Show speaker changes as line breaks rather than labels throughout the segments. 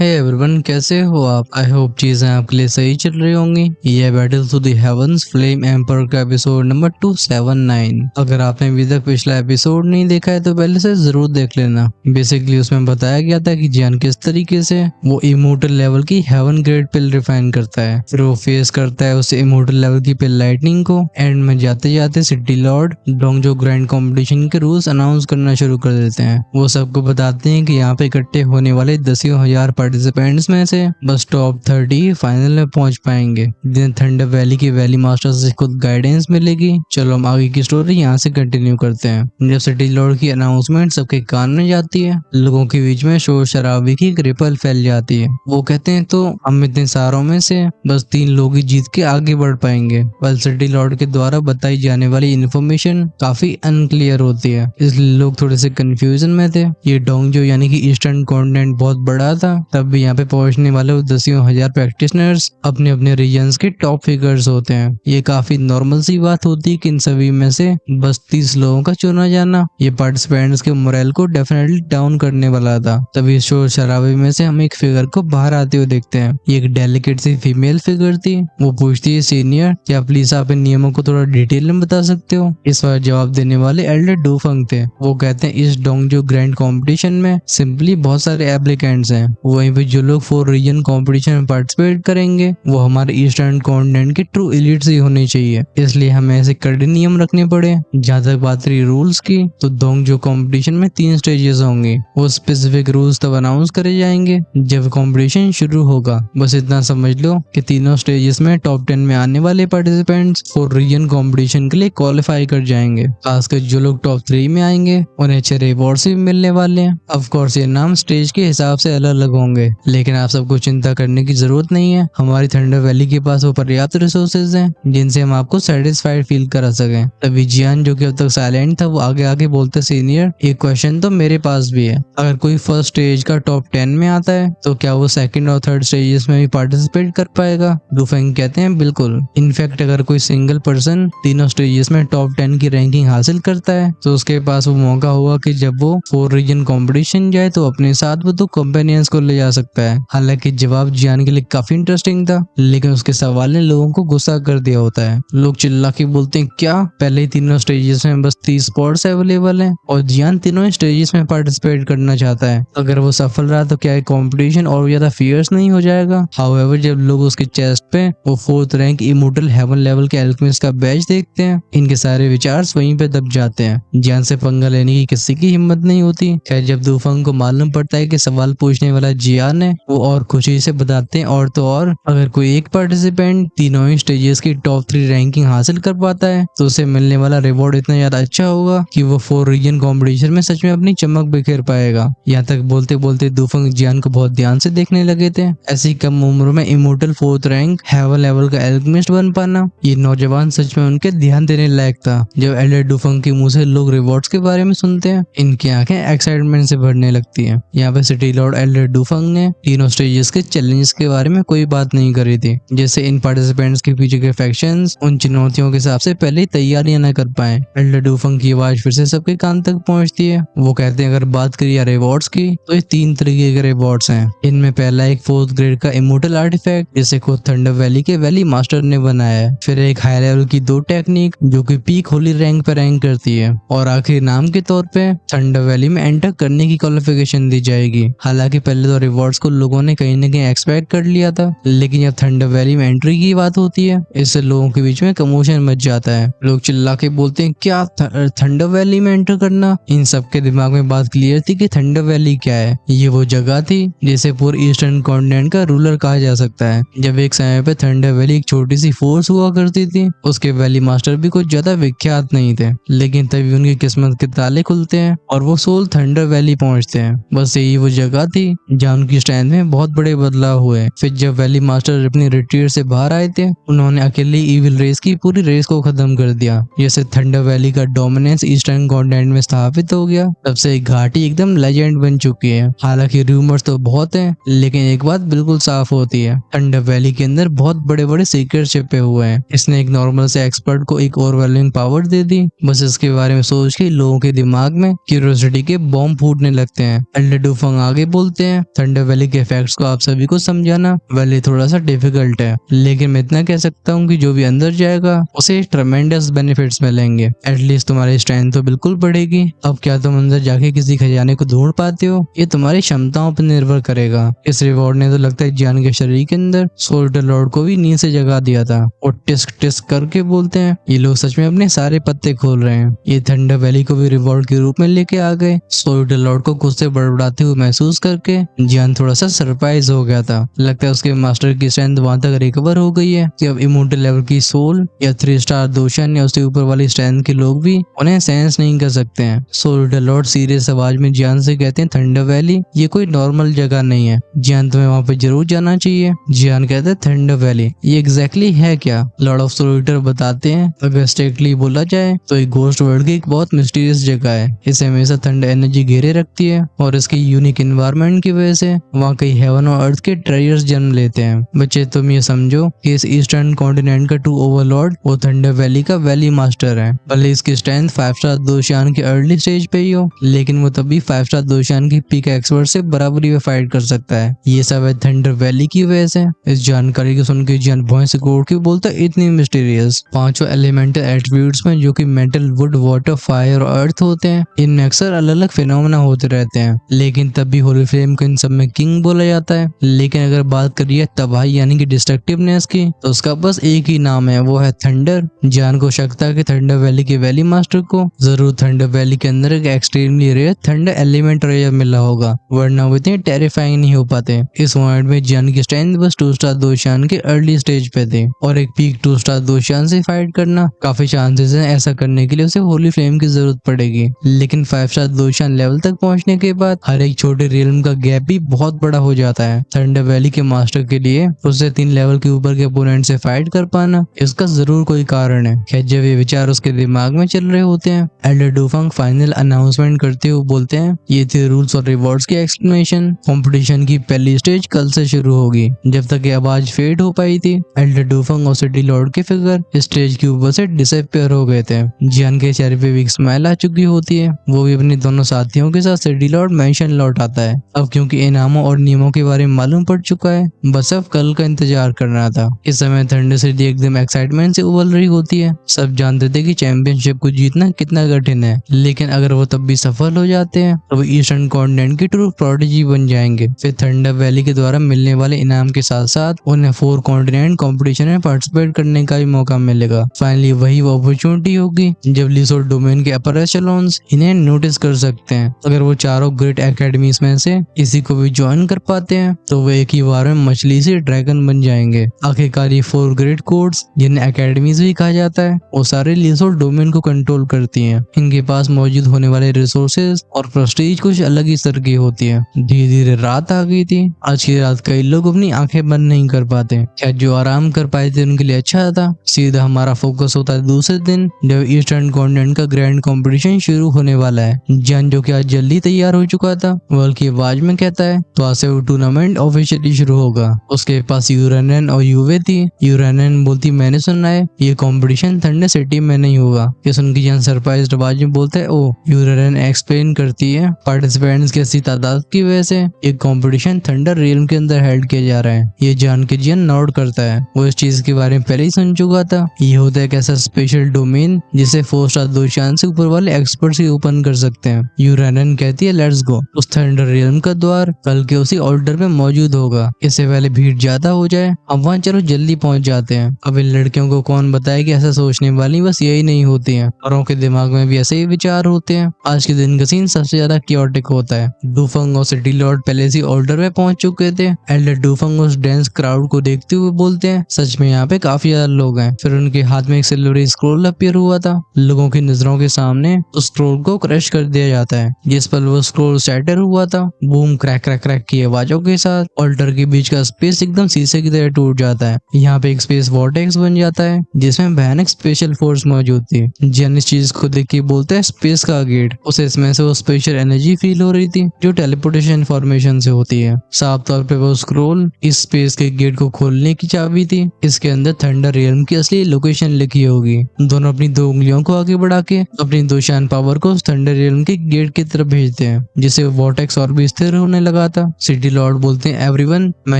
Hey everyone, कैसे हो आप? आई होप चीजें आपके लिए सही चल रही होंगी। ये battle through the heavens flame emperor का एपिसोड नंबर 279। अगर आपने अभी तक पिछला एपिसोड नहीं देखा है तो पहले से जरूर देख लेना। बेसिकली उसमें बताया गया था कि जियान किस तरीके से वो इमोर्टल लेवल की हेवन ग्रेड पिल रिफाइन करता है, फिर वो फेस करता है उस इमोर्टल लेवल की पिल लाइटनिंग को। एंड में जाते जाते सिटी लॉर्ड डोंगजो ग्रैंड कॉम्पिटिशन के रूल्स अनाउंस करना शुरू कर देते हैं। वो सबको बताते हैं कि यहाँ पे इकट्ठे होने वाले 10,000 पार्टिसिपेंट्स में से बस टॉप 30 फाइनल में पहुंच पाएंगे। दिन थंडर वैली के वैली मास्टर से खुद गाइडेंस मिलेगी। चलो हम आगे की स्टोरी यहाँ से कंटिन्यू करते हैं। जब सिटी लॉर्ड की अनाउंसमेंट सबके कान में जाती है, लोगों के बीच में शोर शराबे की एक रिपल फैल जाती है। वो कहते हैं तो हम इतने सारों में से बस 3 लोग ही जीत के आगे बढ़ पाएंगे। पर सिटी लॉर्ड के द्वारा बताई जाने वाली इन्फॉर्मेशन काफी अनक्लियर होती है, इसलिए लोग थोड़े से कंफ्यूजन में थे। ये डोंगजो यानी कि ईस्टर्न कॉन्टिनेंट बहुत बड़ा था, तब भी यहाँ पे पहुंचने वाले 10,000 प्रैक्टिशनर्स अपने अपने रीजन्स के टॉप फिगर्स होते हैं। ये काफी नॉर्मल सी बात होती है कि इन सभी में से बस 30 लोगों का चुना जाना ये पार्टिसिपेंट्स के मोरल को डेफिनेटली डाउन करने वाला था। तभी शोर शराबे में से हम एक फिगर को बाहर आते हुए देखते हैं। ये एक डेलिकेट सी फीमेल फिगर थी। वो पूछती है, सीनियर क्या प्लीज आप इन नियमों को थोड़ा डिटेल में बता सकते हो? इस बार जवाब देने वाले एल्डर डूफंग थे। वो कहते हैं इस डोंगजो ग्रैंड कॉम्पिटिशन में सिंपली बहुत सारे एप्लीकेंट्स हैं। वहीं पे जो लोग 4 रीजन कॉम्पिटिशन में पार्टिसिपेट करेंगे वो हमारे ईस्टर्न कॉन्टिनेंट के ट्रू एलिट्स ही होने चाहिए, इसलिए हमें ऐसे कड़े नियम रखने पड़े। जहाँ तक बात रही रूल्स की, तो डोंगजो कॉम्पिटिशन में 3 स्टेजेस होंगे। वो स्पेसिफिक रूल्स तब अनाउंस करे जाएंगे जब कॉम्पिटिशन शुरू होगा। बस इतना समझ लो कि तीनों स्टेजेस में टॉप 10 में आने वाले पार्टिसिपेंट्स 4 रीजन कॉम्पिटिशन के लिए क्वालिफाई कर जाएंगे। खासकर जो लोग टॉप 3 में आएंगे उन्हें अच्छे रिवॉर्ड्स भी मिलने वाले हैं। ऑफ कोर्स ये नाम स्टेज के हिसाब से अलग अलग होंगे, लेकिन आप सबको चिंता करने की जरूरत नहीं है। हमारी थंडर वैली के पास वो पर्याप्त रिसोर्सेज हैं जिनसे हम आपको सेटिस्फाइड फील करा सकें। तभी जियान, जो कि अब तक साइलेंट था, वो आगे आगे बोलते, सीनियर एक क्वेश्चन तो मेरे पास भी है। अगर कोई फर्स्ट स्टेज का टॉप 10 में आता है तो क्या वो सेकंड और थर्ड स्टेजेस में भी पार्टिसिपेट कर पाएगा? डूफेंग कहते हैं बिल्कुल। इनफैक्ट अगर कोई सिंगल पर्सन तीनों स्टेजेस में टॉप 10 की रैंकिंग हासिल करता है तो उसके पास वो मौका होगा कि जब वो 4 रीजन कॉम्पिटिशन जाए तो अपने साथ वो 2 कंपेनियंस को ले जा सकता है। हालांकि जवाब जियान के लिए काफी इंटरेस्टिंग था, लेकिन उसके सवाल ने लोगों को गुस्सा कर दिया होता है। लोग चिल्ला के बोलते हैं, क्या पहले ही तीनों स्टेजेस में बस 30 स्पॉट्स अवेलेबल हैं और जियान तीनों स्टेजेस में पार्टिसिपेट करना चाहता है? अगर वो सफल रहा तो क्या कॉम्पिटिशन और ज्यादा फियर्स नहीं हो जाएगा? हाउएवर जब लोग उसके चेस्ट पे वो 4th rank immortal heaven level के एल्केमिस्ट का बैज देखते हैं, इनके सारे विचार वहीं पे दब जाते हैं। जियान से पंगा लेने की किसी की हिम्मत नहीं होती। खैर जब डूफंग को मालूम पड़ता है कि सवाल पूछने वाला जियान है, वो और खुशी से बताते हैं और तो और अगर कोई एक पार्टिसिपेंट तीनों ही स्टेजेस की टॉप 3 रैंकिंग हासिल कर पाता है तो उसे मिलने वाला रिवॉर्ड इतना ज्यादा अच्छा होगा कि वो 4 रीजन कॉम्पिटिशन में सच में अपनी चमक बिखेर पाएगा। यहाँ तक बोलते बोलते डूफंग जियान को बहुत ध्यान से देखने लगे थे। ऐसी कम उम्र में immortal 4th rank heaven level का एल्केमिस्ट बन पाना, ये नौजवान सच में उनके ध्यान देने लायक था। जब एल्डर डूफंग के मुंह से लोग रिवॉर्ड्स के बारे में सुनते हैं, इनकी आंखें एक्साइटमेंट से भरने लगती हैं। यहाँ पे सिटी लॉर्ड एल्डर डूफंग ने तीनों स्टेजेस के चैलेंज के बारे में कोई बात नहीं करी थी, जैसे इन पार्टिसिपेंट्स के पीछे के फैक्शंस उन चुनौतियों के हिसाब से पहले ही तैयारियां न कर पाए। एल्डर डूफंग की आवाज फिर से सबके कान तक पहुंचती है। वो कहते हैं, अगर बात करिए रिवॉर्ड्स की तो ये 3 तरीके के रिवॉर्ड्स हैं। इनमें पहला एक 4th ग्रेड का इमोर्टल आर्टिफैक्ट जिसे खुद थंडर वैली के वैली मास्टर ने बनाया है, फिर एक हाई लेवल की 2 टेक्निक जो कि पीक होली रैंक पर रैंक करती है, और आखिरी नाम के तौर पे थंडर वैली में एंटर करने की क्वालिफिकेशन दी जाएगी। हालांकि पहले तो रिवॉर्ड्स को लोगों ने कहीं न कहीं एक्सपेक्ट कर लिया था, लेकिन जब थंडर वैली में एंट्री की बात होती है इससे लोगों के बीच में कमोशन मच जाता है। लोग चिल्ला के बोलते हैं, क्या थंडर वैली में एंटर करना? इन सबके दिमाग में बात क्लियर थी कि थंडर वैली क्या है। ये वो जगह थी जिसे पूरे ईस्टर्न कॉन्टिनेंट का रूलर कहा जा सकता है। जब एक समय पे थंडर वैली एक छोटी सी फोर्स हुआ करती थी, उसके वैली मास्टर भी कुछ ज्यादा विख्यात नहीं थे, लेकिन तभी उनकी किस्मत के ताले खुलते हैं और वो सोल थंडर वैली पहुंचते हैं। बस यही वो जगह थी जहाँ उनकी स्ट्रेंथ में बहुत बड़े बदलाव हुए। फिर जब वैली मास्टर अपनी रिट्रीट से बाहर आए थे, उन्होंने अकेले इविल रेस की पूरी रेस को खत्म कर दिया। जैसे थंडर वैली का डोमिनेंस ईस्टर्न कॉन्टिनेंट में स्थापित हो गया, तब से घाटी एकदम लेजेंड बन चुकी है। हालांकि रूमर्स तो बहुत हैं, लेकिन एक बात बिल्कुल साफ होती है, थंडर वैली के अंदर बहुत बड़े बड़े सीक्रेट छिपे हुए हैं। इसने एक नॉर्मल से एक्सपर्ट को एक ओवरवेलमिंग पावर दे दी। बस इसके बारे में सोच के लोगों के दिमाग में क्यूरियोसिटी के बॉम्ब फूटने लगते हैं। एल्डर डूफंग आगे बोलते हैं, थंडर वैली के इफेक्ट्स को आप सभी को समझाना वैली थोड़ा सा डिफिकल्ट है, लेकिन मैं इतना कह सकता हूँ कि जो भी अंदर जाएगा उसे ट्रेमेंडस बेनिफिट्स मिलेंगे। एटलीस्ट तुम्हारी स्ट्रेंथ तो बिल्कुल बढ़ेगी। अब क्या तुम अंदर जाके किसी खजाने को ढूंढ पाते हो, ये तुम्हारी क्षमताओं पर निर्भर करेगा। इस रिवॉर्ड ने तो लगता है जियान के शरीर के अंदर सोल्जर लॉर्ड को भी नींद से जगा दिया था और टिस्क टिस्क करके बोलते हैं ये लोग सच में अपने सारे पत्ते खोल रहे हैं। ये थंडर वैली को भी रिवॉर्ड के रूप में लेके आ गए। सोल्जर लॉर्ड को खुद से बड़बड़ाते हुए महसूस करके जियान थोड़ा सा सरप्राइज हो गया था। लगता है उसके मास्टर की स्ट्रेंथ वहां तक रिकवर हो गई है कि अब इमोर्टल लेवल की सोल या 3 स्टार दोशन या उसके ऊपर वाली स्ट्रेंथ के लोग भी उन्हें सेंस नहीं कर सकते हैं। सोल्जर लॉर्ड सीरियस आवाज में जियान से कहते हैं थंडर वैली ये कोई नॉर्मल जगह नहीं है, जियान तुम्हें वहां पे जरूर जाना चाहिए। जियान कहते हैं थंडर वैली ये एग्जैक्टली है क्या? लॉर्ड ऑफ सोल्जर बताते हैं अगर स्ट्रिक्टली बोला जाए तो एक घोस्ट वर्ल्ड की एक बहुत मिस्टीरियस जगह है। इसे हमेशा ठंड एनर्जी घेरे रखती है और इसकी यूनिक एनवायरनमेंट की वजह से वहाँ कई हेवन और अर्थ के ट्रेजर्स जन्म लेते हैं। बच्चे तुम ये समझो कि इस ईस्टर्न कॉन्टिनेंट का ट्रू ओवरलॉर्ड वो थंडर वैली का वैली मास्टर है। भले इसकी स्ट्रेंथ 5 स्टार दोशान के अर्ली स्टेज पे ही हो, लेकिन वो तभी 5 स्टार दोशान की पीक एक्सपर्ट से बराबरी में फाइट कर सकता है। ये सब है थंडर वैली की वजह से। इस जानकारी को सुन के जियान भौं से गोड़ के बोलता है इतनी मिस्टीरियस। पांचों एलिमेंटल एट्रीब्यूट्स में जो कि मेटल, वुड, वाटर, फायर और अर्थ होते हैं, इनमें अक्सर अलग अलग फिनोमेना होते रहते हैं, लेकिन तब भी होली फ्लेम को इन सब में किंग बोला जाता है। लेकिन अगर बात करिए तबाही यानी कि डिस्ट्रक्टिवनेस की, तो उसका बस एक ही नाम है, वो है थंडर। जान को शक था कि थंडर वैली के वैली मास्टर को जरूर थंडर वैली के अंदर एक extremely rare thunder element rare मिला होगा, वरना वो इतने टेरिफाइंग नहीं हो पाते। इस पॉइंट में जान की स्ट्रेंथ बस 2 स्टार दोशान के अर्ली स्टेज पे थे और एक पीक 2 स्टार दोशान से फाइट करना काफी चांसेस है। ऐसा करने के लिए उसे होली फ्लेम की जरूरत पड़ेगी, लेकिन 5 स्टार दोशान लेवल तक पहुंचने के बाद हर एक छोटे रियल्म का गैप भी बहुत बड़ा हो जाता है। थंडर वैली के मास्टर के लिए उससे 3 लेवल के ऊपर के अपोनेंट से फाइट कर पाना, इसका जरूर कोई कारण है। खैर जब ये विचार उसके दिमाग में चल रहे होते हैं, एल्डर डूफंग फाइनल अनाउंसमेंट करते हुए बोलते हैं ये थे रूल्स और रिवॉर्ड्स की एक्सप्लेनेशन। कंपटीशन की पहली स्टेज कल से शुरू होगी। जब तक ये आवाज फेड हो पाई थी, एल्डर डूफंग और सिटी लॉर्ड के फिगर स्टेज के ऊपर से डिसअपियर हो गए थे। जियान के चेहरे पे एक स्माइल आ चुकी होती है। वो भी अपने दोनों साथियों के साथ सिटी लॉर्ड मेंशन लौट आता है। अब क्योंकि इनामों और नियमों के बारे में मालूम पड़ चुका है, बस अब कल का इंतजार करना था। इस समय थंडर सिटी एकदम एक्साइटमेंट से उबल रही होती है। सब जानते थे कि चैंपियनशिप को जीतना कितना कठिन है, लेकिन अगर वो तब भी सफल हो जाते हैं तो वो ईस्टर्न कॉन्टिनेंट की ट्रू प्रोडिजी बन जाएंगे। फिर थंडर वैली के द्वारा मिलने वाले इनाम के साथ साथ उन्हें 4 कॉन्टिनेंट कॉम्पिटिशन में पार्टिसिपेट करने का भी मौका मिलेगा। फाइनली वही वो अपॉर्चुनिटी होगी जब लिसोर डोमेन के अपर एशेलॉन्स इन्हें नोटिस कर सकते हैं। अगर वो चारों ग्रेट एकेडमीज में से किसी को भी ज्वाइन कर पाते हैं तो वो एक ही बार में मछली से ड्रैगन बन जाएंगे। आखिरकार ये 4 ग्रेट कोड्स जिन्हें एकेडमीज भी कहा जाता है, वो सारे लिसोर डोमेन को कंट्रोल करती हैं। इनके पास मौजूद होने वाले रिसोर्सेज और प्रेस्टीज कुछ अलग ही स्तर की होती है। धीरे धीरे रात आ गई थी। आज की रात कई लोग अपनी आंखें बंद नहीं कर पाते। क्या जो आराम कर पाए थे उनके लिए अच्छा था। सीधा हमारा फोकस होता है दूसरे दिन जब ईस्टर्न कॉन्टिनेंट का ग्रैंड कंपटीशन शुरू होने वाला है। जान जो कि आज जल्दी तैयार हो चुका था, वर्ल्ड की आवाज में कहता है तो आज से वो टूर्नामेंट ऑफिशियली शुरू होगा। उसके पास यूरेनन और यूवे थी। यूरेनन बोलती मैंने सुना है ये कंपटीशन थंडर सिटी में नहीं होगा। ये सुन के जान सरप्राइज्ड आवाज में बोलता है ओ। यूरेनन एक्सप्लेन करती है पार्टिसिपेंट्स की ऐसी तादाद की वजह से ये कंपटीशन थंडर रियल्म के अंदर हेल्ड किया जा रहा है। ये जान के जियान नोट करता है। वो इस चीज के बारे में पहले ही सुन चुका था। ये होता है एक ऐसा स्पेशल डोमेन जिसे 4 स्टार दोशान से ऊपर वाले एक्सपर्ट्स ही ओपन कर सकते हैं। यूरेनन कहती है लेट्स गो। उस थंडर रियल्म का द्वार कल के उसी ऑर्डर में मौजूद होगा। इससे पहले भीड़ ज्यादा हो जाए। अब वहाँ चलो जल्दी पहुंच जाते हैं। अब इन लड़कियों को कौन बताए कि ऐसा सोचने वाली बस यही नहीं होती है, औरों के दिमाग में भी ऐसे ही विचार होते हैं। आज के दिन का सीन सबसे ज्यादा क्योटिक होता है। डूफंग और सिटी लॉर्ड पहले से ऑर्डर में पहुंच चुके थे। एल्डर डूफंग उस डेंस क्राउड को देखते हुए बोलते हैं सच में यहाँ पे काफी ज्यादा लोग हैं। फिर उनके हाथ में एक सिल्वरी स्क्रोल अपीयर हुआ था। लोगों की नजरों के सामने उस स्क्रोल को क्रश कर दिया जाता है। जिस पर वो स्क्रोल शैटर हुआ था, बूम क्रैक क्रैक क्रैक की आवाजों के साथ ऑल्टर के बीच का स्पेस एकदम शीशे की तरह टूट जाता है। यहाँ पे एक स्पेस वॉर्टेक्स बन जाता है जिसमें भयानक स्पेशल फोर्स मौजूद थी। जैन इस चीज को देख के बोलता है स्पेस का गेट। उसे इसमें से वो स्पेशल एनर्जी फील हो रही थी जो टेलीपोर्टेशन इन्फॉर्मेशन से होती है। साफ तौर पे वो स्क्रोल इस स्पेस के गेट को खोलने की चाबी थी। इसके अंदर थंडर रियल्म की असली लोकेशन लिखी होगी। दोनों अपनी 2 उंगलियों को आगे बढ़ा के अपनी दोशान पावर को उस थंडर रियल्म के गेट की तरफ भेजते हैं, जिससे वॉर्टेक्स और भी स्थिर होने लगा लगा था। सिटी लॉर्ड बोलते हैं एवरीवन, मैं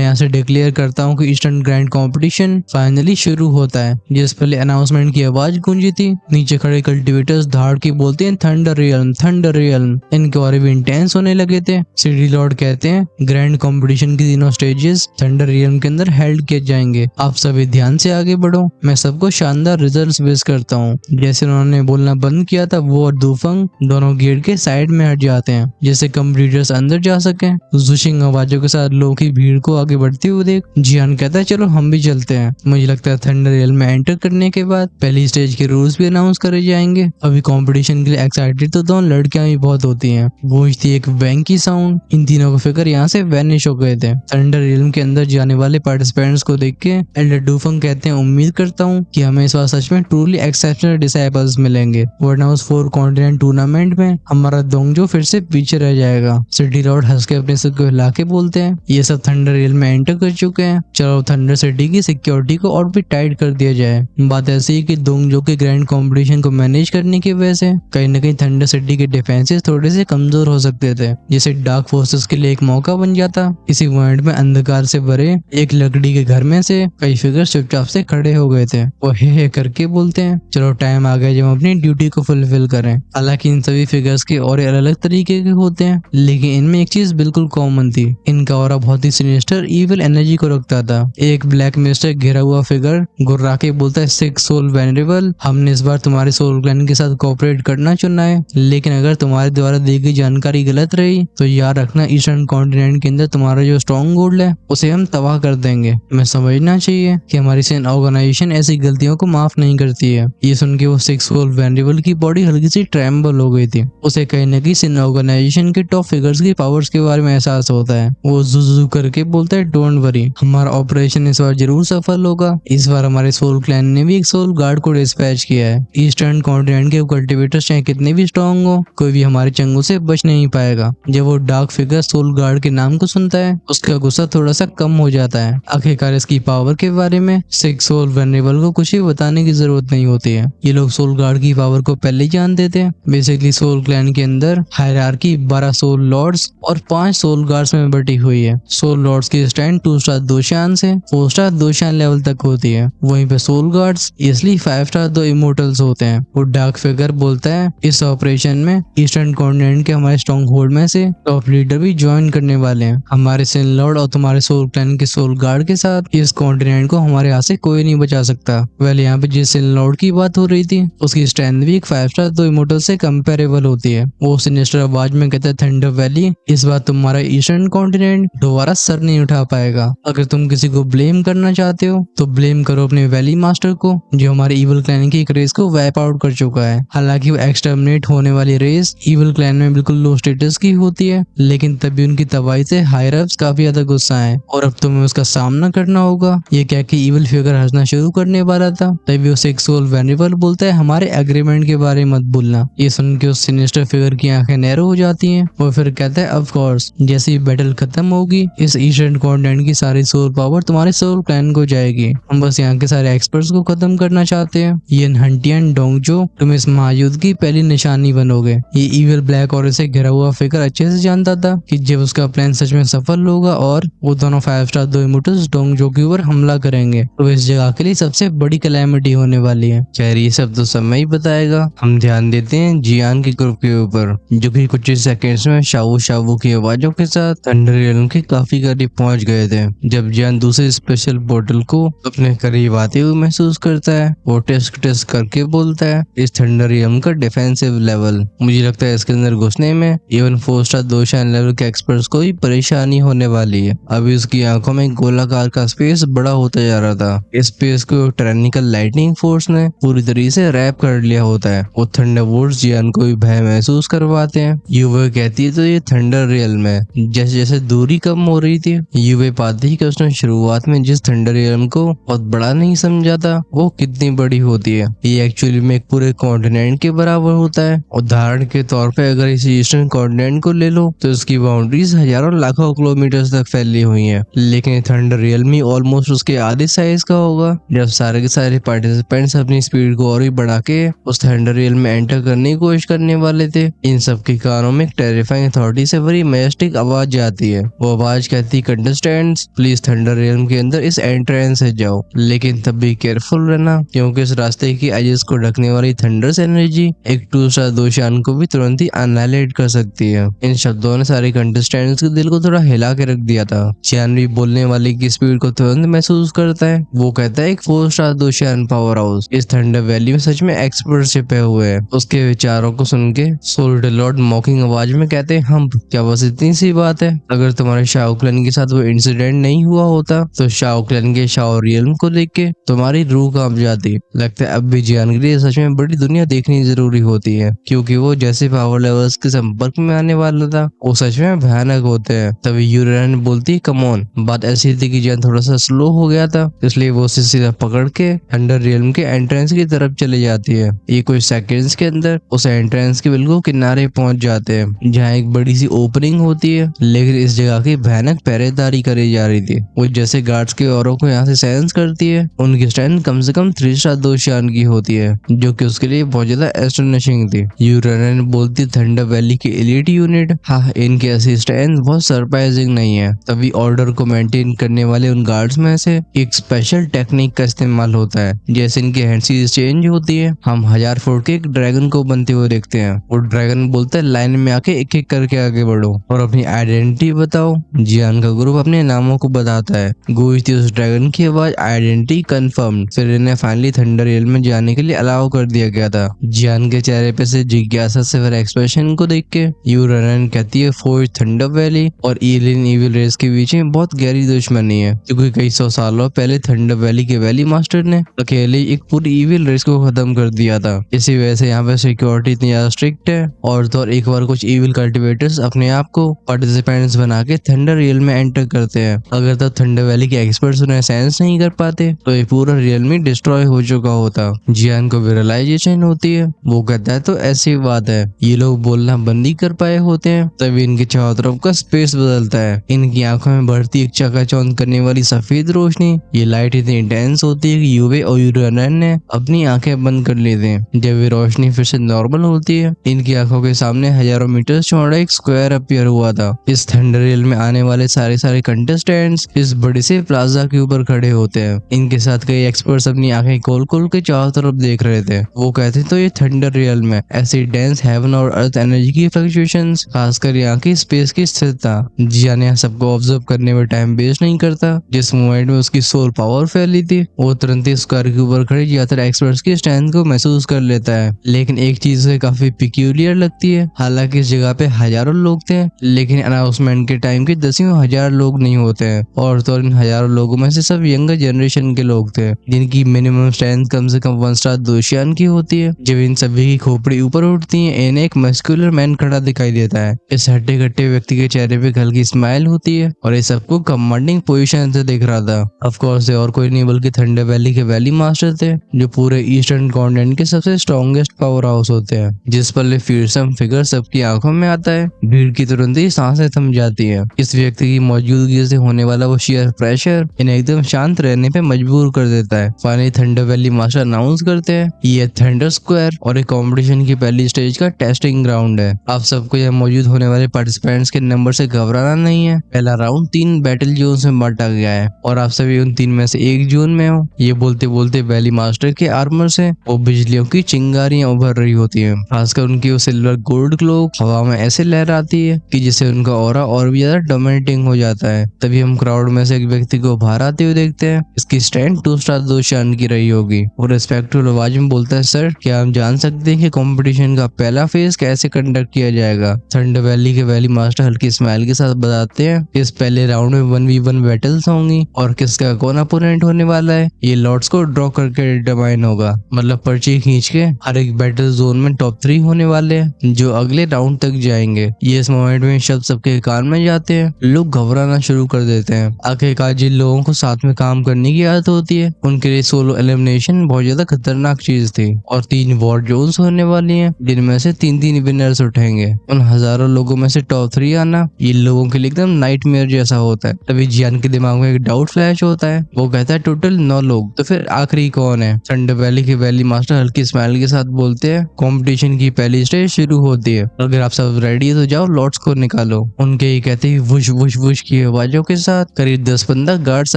यहाँ से डिक्लेयर करता हूँ कि ईस्टर्न ग्रैंड कंपटीशन फाइनली शुरू होता है। जिस पहले अनाउंसमेंट की आवाज गूंजी थी, नीचे खड़े कल्टिवेटर्स धाड़ के बोलते हैं थंडर रियल्म, थंडर रियल्म। इनके और भी इंटेंस होने लगे थे। सिटी लॉर्ड कहते हैं ग्रैंड कंपटीशन के तीनों स्टेजेस थंडर रियल्म के अंदर हेल्ड किए जाएंगे। आप सभी ध्यान से आगे बढ़ो, मैं सबको शानदार रिजल्ट्स विश करता हूँ। जैसे उन्होंने बोलना बंद किया था, वो और दूफंग दोनों गेट के साइड में हट जाते हैं जिससे कंप्लीटर्स अंदर जा सके। जुशिंग आवाजों के साथ लोगों की भीड़ को आगे बढ़ती हुए देख जियान कहता है चलो हम भी चलते हैं। मुझे लगता है थंडर रियल्म में एंटर करने के बाद पहली स्टेज के रूल्स भी अनाउंस करे जाएंगे। अभी कंपटीशन के लिए एक्साइटेड तो दोनों लड़कियां भी बहुत होती हैं। गूंजती एक बैंग की साउंड, इन तीनों को फिगर यहाँ से वैनिश हो गए थे। थंडर रियल्म के अंदर जाने वाले पार्टिसिपेंट्स को देख के एल्डर डूफंग कहते हैं उम्मीद करता हूँ कि हमें इस बार सच में ट्रूली एक्सेप्शनल डिसाइपल्स मिलेंगे, वरना उस 4 कॉन्टिनेंट टूर्नामेंट में हमारा दोंगजो फिर से पीछे रह जाएगा। सिटी लॉर्ड हंस के अपने सिर को हिला के बोलते हैं ये सब थंडर रियल्म में एंटर कर चुके हैं, चलो थंडर सिटी की सिक्योरिटी को और भी टाइट कर दिया जाए। बात ऐसी है कि दोंगजो के ग्रैंड कंपटीशन को मैनेज करने की वजह से कहीं न कहीं थंडर सिटी के डिफेंसेस थोड़े से कमजोर हो सकते थे, जिसे डार्क फोर्सेस के लिए एक मौका बन जाता। इसी पॉइंट में अंधकार से भरे एक लकड़ी के घर में से कई फिगर चुपचाप से खड़े हो गए थे। वो हे करके बोलते हैं चलो टाइम आ गया जब हम अपनी ड्यूटी को फुलफिल करें। हालांकि इन सभी फिगर्स के और अलग अलग तरीके के होते हैं, लेकिन इनमें एक चीज बिल्कुल कॉमन थी, इनका ऑरा बहुत ही सिनिस्टर इविल एनर्जी को रखता था। एक ब्लैक मिस्टर घिरा हुआ फिगर गुर्रा के बोलता है 6 सोल वेनरेबल, हमने इस बार तुम्हारे सोल क्लैन के साथ कोऑपरेट करना चुना है, लेकिन अगर तुम्हारे द्वारा दी गई जानकारी गलत रही तो याद रखना ईस्टर्न कॉन्टिनेंट के अंदर तुम्हारा जो स्ट्रॉन्ग होल्ड है उसे हम तबाह कर देंगे। हमें समझना चाहिए कि हमारी सेन ऑर्गेनाइजेशन ऐसी गलतियों को माफ नहीं करती है। ये सुन के वो 6 सोल वेनरेबल की बॉडी हल्की सी ट्रेम्बल हो गई थी। उसे कहीं न कहीं सेन ऑर्गेनाइजेशन के टॉप फिगर्स की पावर्स के बारे में एहसास होता है। वो जुजू करके बोलता है डोंट वरी, हमारा ऑपरेशन इस बार जरूर सफल होगा। इस बार हमारे सोल क्लैन ने भी एक सोल गार्ड को डिस्पैच किया है। ईस्टर्न कॉन्टिनेंट के कल्टिवेटर्स चाहे कितने भी स्ट्रॉन्ग हो, कोई भी हमारे चंगों से बच नहीं पाएगा। जब वो डार्क फिगर सोल गार्ड के नाम को सुनता है उसका गुस्सा थोड़ा सा कम हो जाता है। आखिरकार इसकी पावर के बारे में 6 सोल वेनरेबल को कुछ भी बताने की जरूरत नहीं होती है। ये लोग सोल गार्ड की पावर को पहले ही जानते थे। बेसिकली सोल क्लैन के अंदर हायरार्की 12 सोल लॉर्ड्स और 5 सोल गार्ड्स में बटी हुई है। सोल लॉर्ड्स की स्टैंड 2 स्टार दोशान से 4 स्टार दोशान लेवल तक होती है। वहीं पे सोल गार्ड्स इसलिए 5 स्टार दो इमोर्टल्स होते हैं। वो डार्क फिगर बोलता है इस ऑपरेशन में ईस्टर्न कॉन्टिनेंट के हमारे स्ट्रॉन्ग होल्ड में से टॉप लीडर भी ज्वाइन करने वाले हैं। हमारे सेन लॉर्ड और तुम्हारे सोल क्लैन के सोल गार्ड के साथ इस कॉन्टिनेंट को हमारे हाथ से कोई नहीं बचा सकता। वेल यहाँ पे जिस सेन लॉर्ड की बात हो रही थी उसकी स्ट्रेंथ भी एक 5 स्टार दो इमोर्टल से कंपेरेबल होती है। वो सिनिस्टर आवाज में कहता है थंडर वैली, इस बार तुम्हारा ईस्टर्न कॉन्टिनेंट दोबारा सर नहीं उठा पाएगा। अगर तुम किसी को ब्लेम करना चाहते हो तो ब्लेम करो अपने वैली मास्टर को, जो हमारे इविल क्लैन की एक रेस को वैप आउट कर चुका है। हालांकि वो एक्सटर्मिनेट होने वाली रेस इविल क्लैन में बिल्कुल लो स्टेटस की होती है, लेकिन तभी उनकी तबाही से हायर अप्स काफी ज्यादा गुस्सा है और अब तुम्हें उसका सामना करना होगा। ये कह के इविल फिगर हंसना शुरू करने वाला था, तभी वो 6 सोल वेनरेबल बोलता है हमारे एग्रीमेंट के बारे में मत भूलना। ये सुन के उस सिनिस्टर फिगर की आंखें नैरो हो जाती हैं। वो फिर कहता है ऑफ कोर्स, जैसे ही बैटल खत्म होगी इस ईस्टर्न कॉन्टिनेंट की सारी सोल पावर तुम्हारे सोल क्लैन को जाएगी। हम बस यहाँ के सारे एक्सपर्ट्स को खत्म करना चाहते हैं। ये हंटियन डोंगजो तुम इस महायुद्ध की पहली निशानी बनोगे। ये इविल ब्लैक और इसे घिरा हुआ फिगर अच्छे से जानता था कि जब उसका प्लान सच में सफल होगा और वो दोनों 5 स्टार दो इमोर्टल्स डोंगजो के ऊपर हमला करेंगे तो इस जगह के लिए सबसे बड़ी कैलेमिटी होने वाली है। खैर ये सब तो समय ही बताएगा। हम ध्यान देते हैं जियान की ग्रुप के ऊपर, जो कि कुछ ही सेकंड्स में शावू शावू की आवाजों के साथ थंडर रियल्म के काफी करीब पहुंच गए थे। जब जियान दूसरे स्पेशल पोर्टल को अपने करीब आते हुए महसूस करता है, वो टेस्ट करके बोलता है इस थंडर रियल्म का डिफेंसिव लेवल, मुझे लगता है इसके अंदर घुसने में इवन 4 स्टार दोशान लेवल के एक्सपर्ट्स को ही परेशानी होने वाली है। अभी उसकी आंखों में गोलाकार का स्पेस बड़ा होता जा रहा था। इस स्पेस को टेक्निकल लाइटनिंग फोर्स ने पूरी तरीके से रैप कर लिया होता है। वो थंडरबोल्ट्स जियान को भी भय महसूस करवाते हैं। यूवे कहती है तो ये थंडर रियल्म है। जैसे जैसे दूरी कम हो रही थी, यूवे पाती है कि उसने शुरुआत में जिस थंडर रियल्म को बहुत बड़ा नहीं समझा था वो कितनी बड़ी होती है। ये एक्चुअली में एक पूरे कॉन्टिनेंट के बराबर होता है। उदाहरण के तौर पे अगर इस ईस्टर्न कॉन्टिनेंट को ले लो तो इसकी बाउंड्रीज हजारों लाखों किलोमीटर तक फैली हुई है, लेकिन थंडर रियल्म ऑलमोस्ट उसके आधे साइज का होगा। जब सारे के सारे पार्टिसिपेंट्स अपनी स्पीड को और भी बढ़ा के उस थंडर रियल्म में एंटर करने की कोशिश करने वाले थे, इन सब के कानों में एक टेरिफाइंग अथॉरिटी से भरी मैजेस्टिक ऑटोमेटिक आवाज आती है। वो आवाज कहती है कंटेस्टेंट्स प्लीज थंडर रियल्म के अंदर इस एंट्रेंस से जाओ, लेकिन तब भी केयरफुल रहना क्योंकि इस रास्ते की एजेस को ढकने वाली थंडर्स एनर्जी एक 2 स्टार दोशियान को भी तुरंत ही अनाइलेट कर सकती है। इन शब्दों ने सारे कंटेस्टेंट्स के दिल को थोड़ा हिला के रख दिया था। चियान भी बोलने वाले की स्पीड को तुरंत महसूस करता है। वो कहता है एक 4 स्टार दोशियान पावर हाउस इस थंडर वैली में सच में एक्सपर्ट छिपे हुए हैं। उसके विचारों को सुन के सोल्डर लॉर्ड मॉकिंग आवाज में कहते हैं हम क्या बस इतनी सी बात है। अगर तुम्हारे शाओ क्लैन के साथ वो इंसिडेंट नहीं हुआ होता तो शाओ क्लैन के शाओ रियल्म को देख के तुम्हारी रूह कांप जाती। लगता है अब भी जियान के लिए सच में बड़ी दुनिया देखनी जरूरी होती है, क्योंकि वो जैसे पावर लेवल्स के संपर्क में आने वाला था वो सच में भयानक होते हैं। तभी यूरेन बोलती कम ऑन। बात ऐसी थी कि जियान थोड़ा सा स्लो हो गया था, इसलिए वो उसे सीधा पकड़ के अंडर रियल्म के एंट्रेंस की तरफ चले जाती है। ये कुछ सेकंड्स के अंदर उस एंट्रेंस के बिल्कुल किनारे पहुंच जाते हैं जहाँ एक बड़ी सी ओपनिंग होती है, लेकिन इस जगह की भयानक पहरेदारी करी जा रही थी। वो जैसे गार्ड्स के औरों को यहाँ से सेंस करती है। उनकी स्ट्रेंथ कम से कम 3 स्टार दोशियान की होती है, जो कि उसके लिए बहुत ज्यादा एस्टोनिशिंग थी। यूरेन बोलती थंडर वैली की एलिट यूनिट, हाँ इनके ऐसी स्ट्रेंथ बहुत सरप्राइजिंग नहीं है। तभी ऑर्डर को मेंटेन करने वाले उन गार्ड्स में से एक स्पेशल टेक्निक का इस्तेमाल होता है। जैसे इनकी हैंडसीज चेंज होती है, हम 1000 फुट के एक ड्रैगन को बनते हुए देखते हैं। वो ड्रैगन बोलता है लाइन में आके एक एक करके आगे बढ़ो और अपनी आइडेंटिटी बताओ। जियान का ग्रुप अपने नामों को बताता है। गूंजती उस ड्रैगन की आवाज आइडेंटिटी कंफर्म। फिर इन्हें फाइनली थंडर रियल्म में जाने के लिए अलाउ कर दिया गया था। जियान के चेहरे पे से जिज्ञासा से भरे एक्सप्रेशन को देख के यूरेन कहती है फोर्ज थंडर वैली और एलियन इविल रेस के बीच में बहुत गहरी दुश्मनी है, क्योंकि कई 100 सालों पहले थंडर वैली के वैली मास्टर ने अकेले एक पूरी इविल रेस को खत्म कर दिया था। इसी वजह से यहाँ पे सिक्योरिटी इतनी ज्यादा स्ट्रिक्ट है। और तो और एक बार कुछ इविल कल्टिवेटर्स अपने आप को पार्टिसिपेंट्स बना के थंडर रियल में एंटर करते हैं। अगर तब थंडर वैली के एक्सपर्ट्स उन्हें सेंस नहीं कर पाते तो ये पूरा रियल में डिस्ट्रॉय हो चुका होता। जियान को रियलाइजेशन होती है। वो कहता है तो ऐसी बात है, ये लोग बोलना बंद ही कर पाए होते हैं। तभी इनके चारों तरफ का स्पेस बदलता है। इनकी आंखों में बढ़ती एक चकाचौंध करने वाली सफेद रोशनी। ये लाइट इतनी इंटेंस होती है कि यूवे और यूरेन ने अपनी आंखें बंद कर लेते हैं। जब ये रोशनी फिर से नॉर्मल होती है, इनकी आंखों के सामने हजारों मीटर चौड़ा एक स्क्वायर अपीयर हुआ था। इस थंडर रियल में आने वाले सारे कंटेस्टेंट्स इस बड़े से प्लाजा के ऊपर खड़े होते हैं। इनके साथ कई एक्सपर्ट्स अपनी आंखें खोल खोल के चारों तरफ देख रहे थे। वो कहते तो ये थंडर रियल में ऐसी डेंस हेवन और अर्थ एनर्जी की फ्लक्चुएशंस, खासकर यहाँ की स्पेस की स्थिरता। जियान यहाँ सबको ऑब्जर्व करने में टाइम वेस्ट नहीं करता। जिस मोमेंट में उसकी सोल पावर फैली थी, वो तुरंत ही स्क्वायर के ऊपर खड़े ज्यादातर एक्सपर्ट्स की स्ट्रेंथ को महसूस कर लेता है। लेकिन एक चीज उसे काफी पिक्यूलियर लगती है। हालांकि इस जगह पे हजारों लोग थे, लेकिन अनाउंसमेंट के टाइम के 10,000 लोग नहीं होते हैं। और तो इन हजारों लोगों में से सब यंगर जनरेशन के लोग थे, जिनकी मिनिमम स्ट्रेंथ कम से कम 1 स्टार दोशियान की होती है। जब इन सभी की खोपड़ी ऊपर उठती है, इन्हें एक मस्कुलर मैन खड़ा दिखाई देता है। इस हट्टे कट्टे व्यक्ति के चेहरे पे हल्की स्माइल होती है और ये सबको कमांडिंग पोजीशन से दिख रहा था। ऑफ कोर्स और कोई नहीं बल्कि थंडर वैली के वैली मास्टर थे, जो पूरे ईस्टर्न कॉन्टिनेंट के सबसे स्ट्रॉन्गेस्ट पावर हाउस होते हैं। जिस पल ये फीयरसम फिगर सबकी आंखों में आता है, भीड़ की तुरंत ही सांसें थम जाती है। इस व्यक्ति की मौजूदगी से होने वाला वो शेयर प्रेशर इन्हें एकदम शांत रहने पे मजबूर कर देता है। Finally thunder valley master announce करते हैं ये थंडर स्क्वायर और एक कॉम्पिटिशन की पहली स्टेज का टेस्टिंग ग्राउंड है। आप सबको यहाँ मौजूद होने वाले पार्टिसिपेंट्स के नंबर से घबराना नहीं है। पहला राउंड 3 बैटल जोन में बांटा गया है और आप सभी उन 3 में से एक जोन में हो। ये बोलते बोलते वैली मास्टर के आर्मर से वो बिजलियों की चिंगारियां उभर रही होती है। खासकर उनकी वो सिल्वर गोल्ड क्लोक हवा में ऐसे लहराती है कि जिससे उनका ऑरा और भी ज्यादा डोमिनेटिंग हो जाता है। तभी हम क्राउड में से एक व्यक्ति को बाहर आते हुए देखते हैं। इसकी स्ट्रेंथ 2 स्टार दोशियान की रही होगी। वो रिस्पेक्टफुल आवाज में बोलता है सर, क्या हम जान सकते हैं कि कंपटीशन का पहला फेज कैसे कंडक्ट किया जाएगा? थंडर वैली के वैली मास्टर हल्की स्माइल के साथ बताते हैं इस पहले राउंड में 1v1 बैटल्स होंगी और किसका कौन अपोनेंट होने वाला है ये लॉर्ड्स को ड्रॉ करके डिटरमाइन होगा। मतलब पर्ची खींच के हर एक बैटल जोन में टॉप 3 होने वाले हैं जो अगले राउंड तक जाएंगे। ये इस मोमेंट में शब्द सबके कान में जाते हैं। लोग घबराना शुरू कर देते हैं। आखिरकार जिन लोगों को साथ में काम करने की आदत होती है, उनके लिए सोलो एलिमिनेशन बहुत ज्यादा खतरनाक चीज थी। और 3 वॉर जोन्स होने वाली हैं, जिनमें से 3 विनर्स उठेंगे। उन हजारों लोगों में से टॉप 3 आना ये लोगों के लिए एकदम नाइटमेयर जैसा होता है। तभी जियान के दिमाग में एक डाउट फ्लैश होता है। वो कहता है टोटल 9 लोग, तो फिर आखिरी कौन है? थंडर वैली के वैली मास्टर हल्की स्माइल के साथ बोलते हैं कंपटीशन की पहली स्टेज शुरू होती है। अगर आप सब रेडी है तो जाओ लॉर्ड्स को निकाल निकालो। उनके ही कहते ही वुश वुश वुश की आवाजों के साथ करीब 10-15 गार्ड्स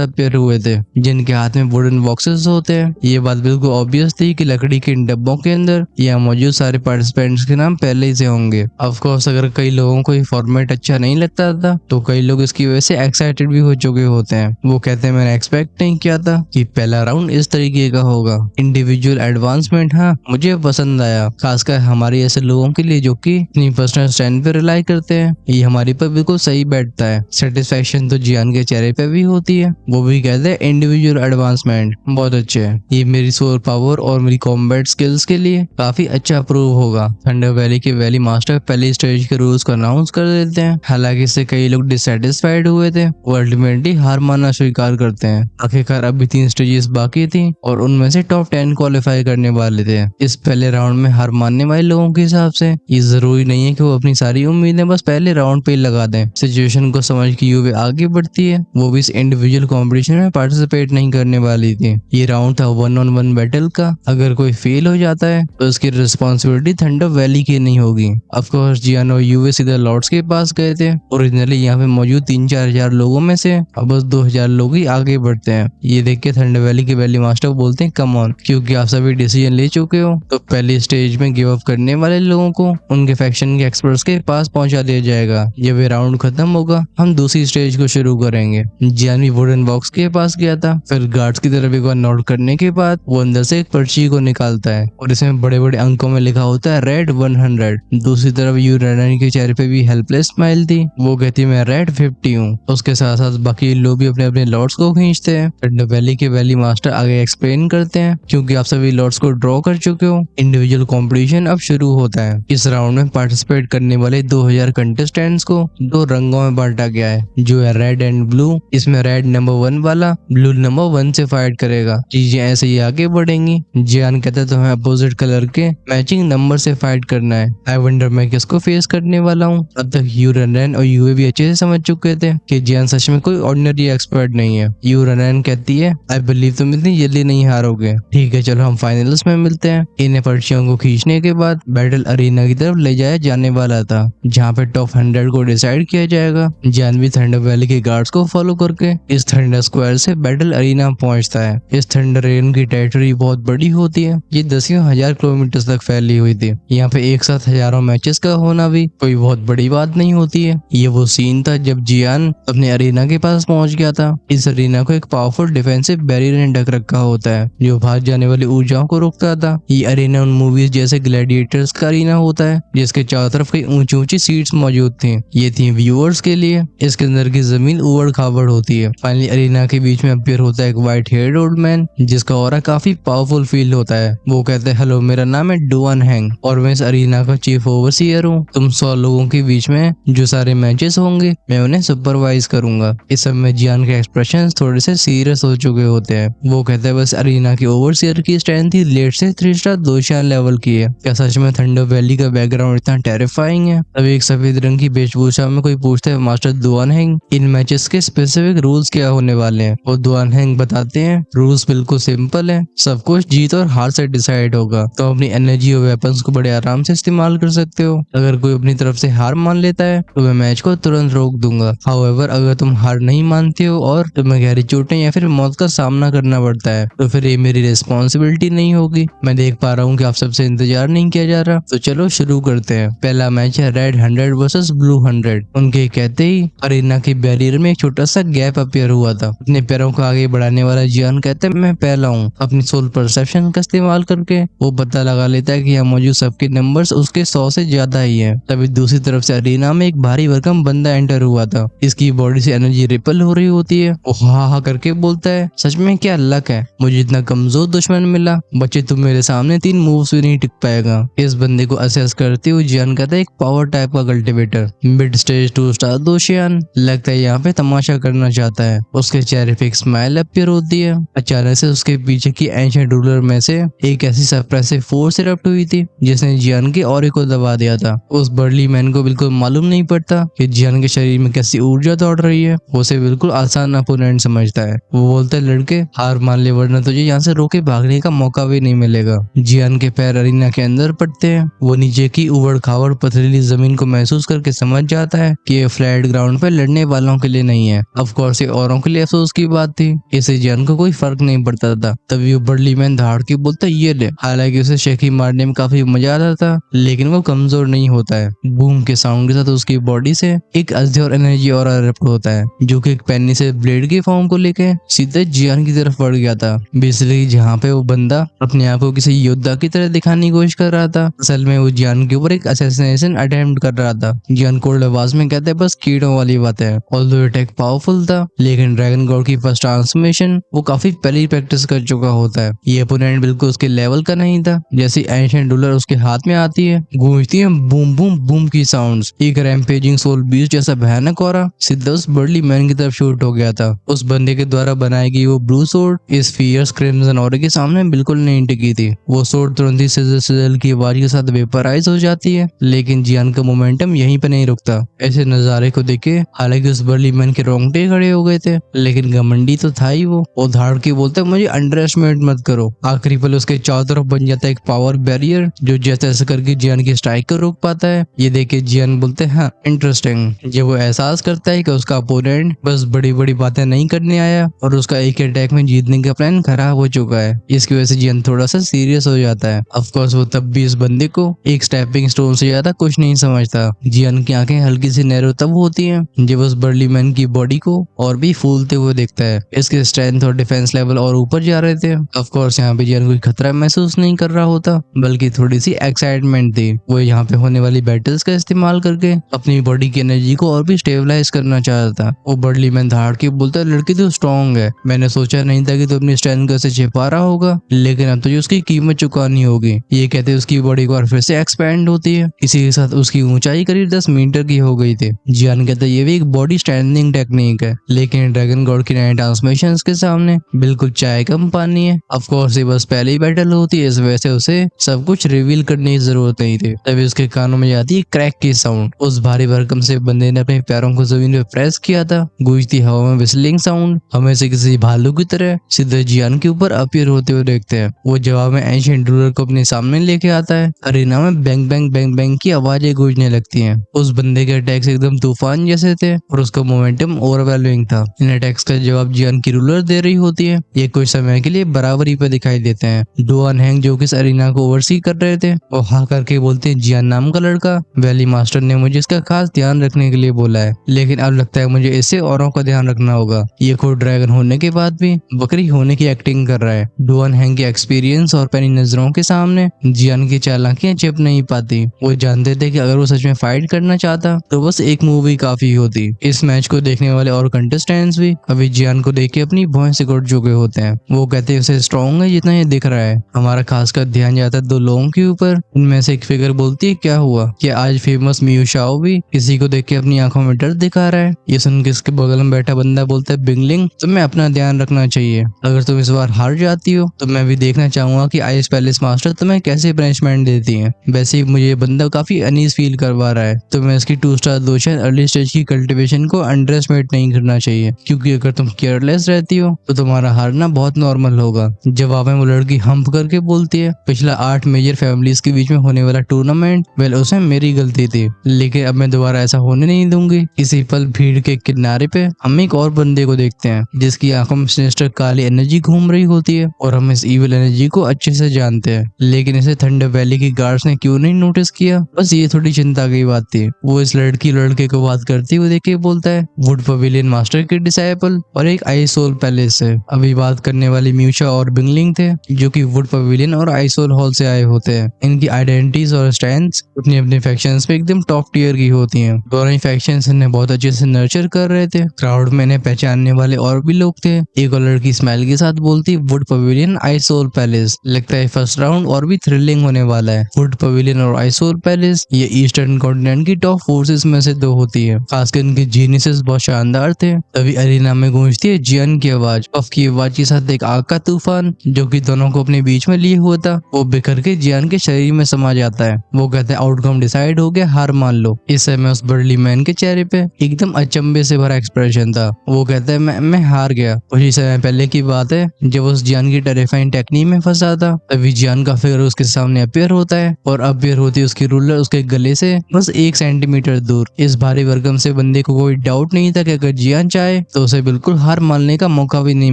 अपीयर हुए थे, जिनके हाथ में वुडन बॉक्सेस होते हैं। ये बात बिल्कुल ऑब्वियस थी कि लकड़ी के इन डब्बों के अंदर यहाँ मौजूद सारे पार्टिसिपेंट्स के नाम पहले ही से होंगे। ऑफ कोर्स अगर कई लोगों को ये फॉर्मेट अच्छा नहीं लगता था तो कई लोग इसकी वजह से एक्साइटेड भी हो चुके होते हैं। वो कहते हैं मैंने एक्सपेक्ट नहीं किया था कि पहला राउंड इस तरीके का होगा। इंडिविजुअल एडवांसमेंट हाँ मुझे पसंद आया, खासकर हमारे ऐसे लोगों के लिए जो कि अपनी पर्सनल स्ट्रेंथ पे रिलाई करते हैं। ये हमारी पर बिल्कुल सही बैठता है। सेटिस्फेक्शन तो जियान के चेहरे पे भी होती है। वो भी कहते हैं इंडिविजुअल एडवांसमेंट बहुत अच्छे है, ये मेरी सुपर पावर और मेरी कॉम्बैट स्किल्स के लिए काफी अच्छा अप्रूव होगा। थंडर वैली के वैली मास्टर पहले स्टेज के रूल्स को अनाउंस कर देते हैं। हालांकि इससे कई लोग डिससेटिस्फाइड हुए थे, वो अल्टीमेटली हार मानना स्वीकार करते हैं। आखिरकार अभी 3 स्टेजेस बाकी थी और उनमें से टॉप 10 क्वालिफाई करने वाले थे। इस पहले राउंड में हार मानने वाले लोगों के हिसाब से ये जरूरी नहीं है कि वो अपनी सारी उम्मीदें बस पहले राउंड पे ही लगा दें। सिचुएशन को समझ के यूवी आगे बढ़ती है। वो भी इस इंडिविजुअल कॉम्पिटिशन में पार्टिसिपेट नहीं करने वाली थी। ये राउंड था 1-on-1 बैटल का। अगर कोई फेल हो जाता है तो उसकी रिस्पॉन्सिबिलिटी थंडर वैली की नहीं होगी। ऑफकोर्स जियान और यूवी सीधे लॉर्ड्स के पास गए थे। ओरिजिनली यहाँ पे मौजूद 3-4 हजार लोगों में से अब बस 2000 लोग ही आगे बढ़ते हैं। ये देख के थंडर वैली के वैली मास्टर बोलते हैं कम ऑन, क्योंकि आप सभी डिसीजन ले चुके हो तो पहली स्टेज में गिव अप करने वाले लोगों को उनके फैक्शन के एक्सपर्ट्स के पास पहुंचा दिया जाएगा। जब ये राउंड खत्म होगा हम दूसरी स्टेज को शुरू करेंगे। जियान भी वुडन बॉक्स के पास गया था। फिर गार्ड्स की तरफ एक बार नोट करने के बाद वो अंदर से एक पर्ची को निकालता है और इसमें बड़े बड़े अंकों में लिखा होता है रेड 100। दूसरी तरफ यूरेनानी के चेहरे पे भी हेल्पलेस स्माइल थी। वो कहती है मैं रेड 50 हूँ। उसके साथ साथ बाकी लोग भी अपने अपने लॉर्ड्स को खींचते हैं। थंडर वैली के वैली मास्टर आगे एक्सप्लेन करते हैं क्योंकि आप सभी लॉर्ड्स को ड्रॉ कर चुके हो, इंडिविजुअल कॉम्पिटिशन अब शुरू होता है। इस राउंड में पार्टिसिपेट करने वाले 2000 कंटेस्टेंट्स को 2 रंगों में बांटा गया है, जो है रेड एंड ब्लू। इसमें रेड नंबर 1 वाला ब्लू नंबर 1 से फाइट करेगा। चीजें ऐसे ही आगे बढ़ेंगी। जियान कहता है तुम्हें अपोजिट कलर के मैचिंग नंबर से फाइट करना है। आई वंडर मैं किसको फेस करने वाला हूँ। अब तक यूरेनैन और यूए भी अच्छे से समझ चुके थे कि जियान सच में कोई ऑर्डिनरी एक्सपर्ट नहीं है। यूरेनैन कहती है आई बिलीव तुम इतनी जल्दी नहीं हारोगे। ठीक है चलो हम फाइनल्स में मिलते हैं। इन पर्चियों को खींचने के बाद बैटल अरीना की तरफ ले जाया जाने वाला था, जहाँ पे टॉप 100 को डिसाइड किया जाएगा। जियान भी थंडर वैली के गार्ड्स को फॉलो करके इस थंडर स्क्वायर से बैटल अरीना पहुंचता है। इस थंडर रेन की टेरिटरी बहुत बड़ी होती है। ये 10,000 किलोमीटर तक फैली हुई थी। यहाँ पे एक साथ हजारों मैचेस का होना भी कोई बहुत बड़ी बात नहीं होती है। ये वो सीन था जब जियान अपने अरीना के पास पहुंच गया था। इस अरीना को एक पावरफुल डिफेंसिव बैरियर ने ढक रखा होता है जो भाग जाने वाली ऊर्जाओं को रोकता था। ये अरीना उन मूवीज जैसे ग्लैडिएटर्स का अरीना होता है जिसके चारों तरफ कई ऊंची ऊंची सीट्स मौजूद थी। ये थी व्यूअर्स के लिए। इसके अंदर की जमीन उबड़ खाबड़ होती है। फाइनली अरीना के बीच में अपीयर होता है एक व्हाइट हेयर्ड ओल्ड मैन जिसका ऑरा काफी पावरफुल फील होता है। वो कहते हैं हेलो मेरा नाम है डुआन हैंग और मैं इस अरीना का चीफ ओवरसीयर हूँ। तुम 100 लोगों के बीच में जो सारे मैचेस होंगे मैं उन्हें सुपरवाइज करूंगा। इस समय जियान के एक्सप्रेशन थोड़े से सीरियस हो चुके होते हैं। वो कहते हैं बस अरीना की ओवरसीयर की स्ट्रेंथ ही लेट से 3 स्टार 2 स्टार लेवल की है। क्या सच में थंडर वैली का बैकग्राउंड इतना टेरिफाइंग है। तभी एक सफेद रंग की वेशभूषा में कोई पूछता है master Duan hang in matches के स्पेसिफिक रूल्स क्या होने वाले हैं। वो डुआन हैंग बताते हैं रूल्स बिल्कुल सिंपल है, सब कुछ जीत और हार से डिसाइड होगा। तो अपनी एनर्जी और वेपन्स को बड़े आराम से इस्तेमाल कर सकते हो। अगर कोई अपनी तरफ से हार मान लेता है तो मैं मैच को तुरंत रोक दूंगा। हाउएवर अगर तुम हार नहीं मानते हो और तुम्हें गहरी चोटें या फिर मौत का सामना करना पड़ता है तो फिर ये मेरी रिस्पॉन्सिबिलिटी नहीं होगी। मैं देख पा रहा हूँ कि आप सबसे इंतजार नहीं किया जा रहा, तो चलो शुरू करते हैं। पहला मैच है रेड 100 वर्सेस ब्लू 100। उनके कहते ही अरीना के बैरियर में एक छोटा सा गैप अपीयर हुआ था। अपने पैरों को आगे बढ़ाने वाला जियान कहते हैं मैं पहला हूँ। अपनी सोल परसेप्शन का इस्तेमाल करके वो पता लगा लेता है कि यहाँ मौजूद सबके नंबर्स उसके 100 से ज्यादा ही है। तभी दूसरी तरफ से अरीना में एक भारी भरकम बंदा एंटर हुआ था। इसकी बॉडी से एनर्जी रिपल हो रही होती है। वो हा हा करके बोलता है सच में क्या लक है, मुझे इतना कमजोर दुश्मन मिला। बच्चे तुम मेरे सामने 3 मूव्स भी नहीं टिक पाएगा। इस बंदे को असेस करते हुए जियान कहता है एक पावर टाइप का कल्टिवेटर मिड स्टेज 2 स्टार दोशियान। लगता है यहाँ पे तमाशा करना चाहता है। उसके चेहरे पे एक स्माइल अपीयर होती है। अचानक से उसके पीछे की एंशिएंट रूलर में से एक ऐसी सप्रेसिव फोर्स इरप्ट हुई थी जिसने जियान के ऑरे को दबा दिया था। उस बर्ली मैन को बिल्कुल मालूम नहीं पड़ता कि जियान के शरीर में कैसी ऊर्जा दौड़ रही है। वो उसे बिल्कुल आसान अपोनेंट समझता है। वो बोलता है लड़के हार मान ले वरना तुझे यहाँ से रोके भागने का मौका भी नहीं मिलेगा। जियान के पैर अरीना के अंदर पड़ते हैं। वो नीचे की उबड़ खाबड़ पथरीली जमीन को महसूस करके के समझ जाता है कि ये फ्लैट ग्राउंड पे लड़ने वालों के लिए नहीं है। ऑफ कोर्स ये औरों के लिए अफसोस की बात थी, इसे जियान को कोई फर्क नहीं पड़ता था। तभी वो बर्ली मैन धाड़ के बोलता ये ले। हालांकि उसे शेखी मारने में काफी मजा आता था, लेकिन वो कमजोर नहीं होता है। बूम के साउंड के साथ उसकी बॉडी से एक अजगर एनर्जी और इरप्ट होता है, जो कि एक पेनी से ब्लेड की फॉर्म को लेके सीधे जियान की तरफ बढ़ गया था। बेसिकली जहाँ पे वो बंदा अपने आप को किसी योद्धा की तरह दिखाने की कोशिश कर रहा था, असल में वो जियान के ऊपर एक असैसिनेशन अटेम्प्ट कर रहा था। जियान कोल्ड आवाज में कहते हैं बस कीड़ों वाली बात है। ऑल्दो अटैक पावरफुल था, लेकिन ड्रैगन गॉड की फर्स्ट ट्रांसफॉर्मेशन वो काफी पहले प्रैक्टिस कर चुका होता है। ये अपोनेंट बिल्कुल उसके लेवल का नहीं था। जैसे एंशिएंट रूलर उसके हाथ में आती है, गूंजती है बूम बूम बूम की साउंड्स। एक रैम्पेजिंग सोल बीस्ट जैसा भयानक ऑरा सीधा उस बर्ली मैन की तरफ शूट हो गया था। उस बंदे के द्वारा बनाई गई वो ब्लू सोर्ड इस फियर्स क्रिम्सन ऑरा के सामने बिल्कुल नहीं टिकी थी। वो सोर्ड तुरंत ही सिजल की आवाज के साथ वेपराइज हो जाती है, लेकिन जियान का मोमेंटम यहीं पे नहीं रुकता। ऐसे नजारे को देखे हालांकि उस बर्ली मैन के रोंगटे खड़े हो गए थे, लेकिन घमंडी तो था ही वो धाड़ के बोलता मुझे अंडर एस्टिमेट मत करो। आखिरी पल उसके चारों तरफ बन जाता है एक पावर बैरियर, जो जैसे ऐसे करके जियान की स्ट्राइक को रोक पाता है। ये देख के जियान बोलते हैं हाँ इंटरेस्टिंग। जब वो एहसास करता है कि उसका अपोनेंट बस बड़ी बड़ी बातें नहीं करने आया और उसका एक अटैक में जीतने का प्लान खराब हो चुका है, इसकी वजह से जियान थोड़ा सा सीरियस हो जाता है। ऑफ कोर्स वो तब भी इस बंदे को एक स्टेपिंग स्टोन से ज्यादा कुछ नहीं समझता। जियान की आंखें हल्की सी नैरो तब होती हैं जब उस बर्ली मैन की बॉडी को और भी फूलते हुए देखता है। इसके स्ट्रेंथ और डिफेंस लेवल और ऊपर जा रहे थे। ऑफ कोर्स यहाँ पे जियान कोई खतरा महसूस नहीं कर रहा होता, बल्कि थोड़ी सी एक्साइटमेंट थी। वो यहाँ पे होने वाली बैटल्स का इस्तेमाल करके अपनी बॉडी की एनर्जी को और भी स्टेबलाइज करना चाहता था। वो बर्ली मैन धाड़ के बोलता लड़की तो स्ट्रॉन्ग है, मैंने सोचा नहीं था कि तू अपनी स्ट्रेंथ को ऐसे छिपा रहा होगा, लेकिन अब तुझे उसकी कीमत चुकानी होगी। ये कहते उसकी बॉडी को फिर से एक्सपैंड होती है। इसी के साथ उसकी ऊंचाई करीब 10 मीटर की हो गई थी। जियान कहता ये भी एक बॉडी स्ट्रेंथनिंग टेक्निक है, लेकिन ड्रैगन गॉड की नए ट्रांसमिशन के सामने बिल्कुल चाय कम पानी है। ऑफ कोर्स ये बस पहली बैटल होती है, इस वजह से उसे सब कुछ रिवील करने की जरूरत नहीं थी। तभी उसके कानों में जाती है क्रैक की साउंड। उस भारी भरकम से बंदे ने अपने पैरों को जमीन पे प्रेस किया था। गूंजती हवा में विस्लिंग साउंड हमें से किसी भालू की तरह सीधे जियान के ऊपर अपीयर होते हुए देखते हैं। वो जवाब में एंशिएंट रूलर को अपने सामने लेके आता है। अरीना में बैंग बैंग बैंग बैंग की आवाजें गूंजने लगती हैं। उस बंदे के अटैक्स एकदम तूफान जैसे थे और उसका मोमेंटम ओवरवेलमिंग था। इन अटैक्स का जवाब जियान की रूलर दे रही होती है। ये कुछ समय के लिए बराबरी पे दिखाई देते हैं। डुआन हैंग जो कि इस अरीना को ओवरसी कर रहे थे, वो हाँ करके बोलते हैं जियान नाम का लड़का वैली मास्टर ने मुझे इसका खास ध्यान रखने के लिए बोला है, लेकिन अब लगता है मुझे इससे औरों का ध्यान रखना होगा। ये खुद ड्रैगन होने के बाद भी बकरी होने की एक्टिंग कर रहा है। डुआन हैंग के एक्सपीरियंस और पैनी नजरों के सामने जियान की चालाकियां छिप नहीं पाती। वो जानते थे कि अगर वो सच में फाइट करना चाहता तो बस एक मूवी काफी होती। इस मैच को देखने वाले और कंटेस्टेंट्स भी अभी जियान को देख के अपनी भौहें सिकुड़ चुके होते हैं। वो कहते हैं उसे स्ट्रॉन्ग है जितना ये दिख रहा है। हमारा खासकर ध्यान जाता है 2 लोगों के ऊपर। उनमें से एक फिगर बोलती है क्या हुआ, क्या आज फेमस मियू शाओ भी किसी को देख के अपनी आंखों में डर दिखा रहा है। ये सुन के इसके बगल में बैठा बंदा बोलता है बिंगलिंग तुम्हें अपना ध्यान रखना चाहिए, अगर तुम इस बार हार जाती हो तो मैं भी देखना चाहूंगा कि आइस पैलेस मास्टर तुम्हें कैसे पनिशमेंट देती है। वैसे ही मुझे ये बंदा काफी अनईज फील करवा रहा है, तो मैं इसकी 2 स्टार दोषण अर्ली स्टेज की कल्टिवेशन को अंडर एस्टिमेट नहीं करना चाहिए, क्योंकि अगर तुम केयरलेस रहती हो तो तुम्हारा हारना बहुत नॉर्मल होगा। जवाब में वो लड़की हम्प करके बोलती है पिछला 8 मेजर फैमिलीज के बीच में होने वाला टूर्नामेंट वेल उसमें मेरी गलती थी, लेकिन अब मैं दोबारा ऐसा होने नहीं दूंगी। इसी पल भीड़ के किनारे पे हम एक और बंदे को देखते हैं जिसकी आंखों में सिनिस्टर काली एनर्जी घूम रही होती है और हम इस इविल एनर्जी को अच्छे से जानते हैं, लेकिन इसे थंडर वैली की गार्ड्स ने क्यों नहीं नोटिस किया। बस ये थोड़ी चिंता की बात थी। वो इस लड़के को बात करती हुए देख के बोलता है वुड पवेलियन मास्टर के डिसाइपल और एक आइस सोल पैलेस से। अभी बात करने वाली म्यूशा और बिंगलिंग थे जो कि वुड पवेलियन और आइस सोल हॉल से आए होते हैं। इनकी आइडेंटिटीज और स्ट्रेंथ्स अपनी अपनी फैक्शंस पे एकदम टॉप टियर की होती हैं। दोनों ही फैक्शंस इन्हें बहुत अच्छे से नर्चर कर रहे थे। क्राउड में इन्हें पहचानने वाले और भी लोग थे। एक और लड़की स्माइल के साथ बोलती wood pavilion ice soul palace. लगता है फर्स्ट राउंड और भी थ्रिलिंग होने वाला है। वुड पवेलियन और आइस सोल पैलेस ये ईस्टर्न कॉन्टिनेंट की टॉप फोर्सेस में से 2 होती है। खासकर इनके जीनियसेस बहुत शानदार थे। तभी अरीना में गूंजती है जियान की आवाज। पफ की आवाज के साथ एक आग का तूफान जो कि दोनों को अपने बीच में लिए हुआ था वो बिखर के जियान के शरीर में समा जाता है। वो कहता है आउटकम डिसाइड हो गया, हार मान लो। इस समय उस बर्ली मैन के चेहरे पे एकदम अचंभे से भरा एक्सप्रेशन था। वो कहता है मैं हार गया। उसी समय पहले की बात है जब उस जियान की टेरिफाइंग टेक्निक में फंसा था। तभी जियान का फिगर उसके सामने अपीयर होता है और अपीयर होती उसकी रूलर उसके गले से बस 1 सेंटीमीटर दूर। इस भारी भरकम से बंदे को कोई डाउट नहीं था कि अगर जियान चाहे तो उसे बिल्कुल हार मानने का मौका भी नहीं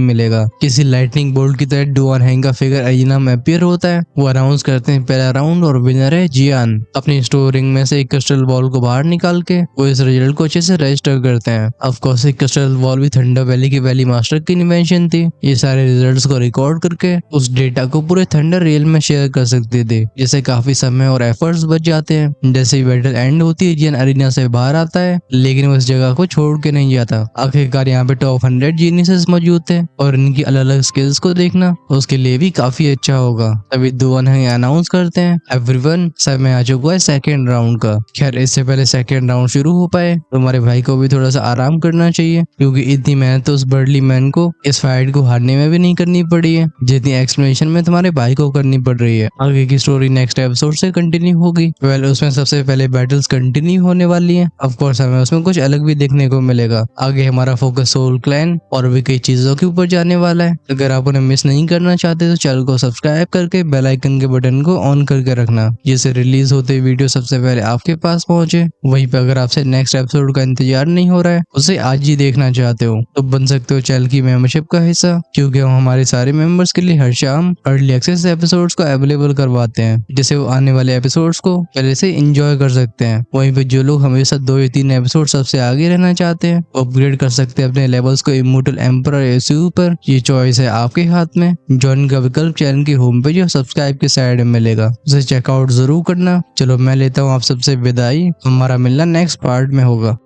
मिलेगा। किसी लाइटनिंग बोल्ट की तरह डू वन हैंग का फिगर अरीना में अपीयर होता है। वो अनाउंस करते हैं पहला राउंड और विनर है जियान। अपनी स्टोर रिंग में से एक क्रिस्टल बॉल को बाहर निकाल के वो इस रिजल्ट को अच्छे से रजिस्टर करते हैं। ऑफ कोर्स एक क्रिस्टल बॉल भी थंडर वैली की वैली मास्टर की इन्वेंशन थी। ये सारे रिजल्ट्स को रिकॉर्ड करके उस डेटा को पूरे थंडर रियल में शेयर कर सकते थे, जिससे काफी समय और एफर्ट्स बच जाते हैं। जैसे ही बैटल एंड होती है जियान अरीना से बाहर आता है, लेकिन वो इस जगह को छोड़ के नहीं जाता। आखिरकार यहाँ पे टॉप 100 जीनियसेस मौजूद थे और इनकी अलग अलग स्किल्स को देखना उसके लिए भी काफी अच्छा होगा। तभी डू वन हैंग अनाउंस करते हैं एवरीवन समय आ चुका है सेकेंड राउंड का। खैर इससे पहले सेकेंड राउंड शुरू हो पाए तो हमारे भाई को भी थोड़ा सा आराम करना चाहिए, क्योंकि इतनी मेहनत तो उस बर्डली मैन को इस फाइट को हारने में भी नहीं करनी पड़ी है जितनी एक्सप्लेनेशन में तुम्हारे भाई को करनी पड़ रही है। आगे की स्टोरी नेक्स्ट एपिसोड से कंटिन्यू होगी। उसमें सबसे पहले बैटल्स कंटिन्यू होने वाली है। ऑफ कोर्स हमें उसमें कुछ अलग भी देखने को मिलेगा। आगे हमारा फोकस सोल क्लैन और भी कई चीजों के ऊपर जाने वाला है। अगर आप उन्हें मिस नहीं करना चाहते तो चैनल को सब्सक्राइब करके बेल आइकन के बटन को ऑन करके रखना, जिससे रिलीज होते वीडियो सबसे पहले आपके पास पहुंचे। वहीं पे अगर आपसे नेक्स्ट एपिसोड का इंतजार नहीं हो रहा है, उसे आज ही देखना चाहते हो तो बन सकते हो चैनल की मेंबरशिप का हिस्सा, क्योंकि हम हमारे सारे मेंबर्स के लिए हर शाम अर्ली एक्सेस एपिसोड्स को अवेलेबल करवाते हैं, जिससे वो आने वाले एपिसोड्स को पहले से एंजॉय कर सकते हैं। वहीं पे जो लोग हमेशा 2 या 3 एपिसोड सबसे आगे रहना चाहते हैं वो अपग्रेड कर सकते हैं अपने लेवल्स को इमोर्टल एम्परर एसयू पर। ये चॉइस है आपके हाथ में। ज्वाइन का विकल्प चैनल की होम पेज और सब्सक्राइब के साइड में मिलेगा, उसे चेकआउट जरूर करना। चलो मैं लेता हूँ आप सबसे विदाई, हमारा मिलना नेक्स्ट पार्ट में होगा।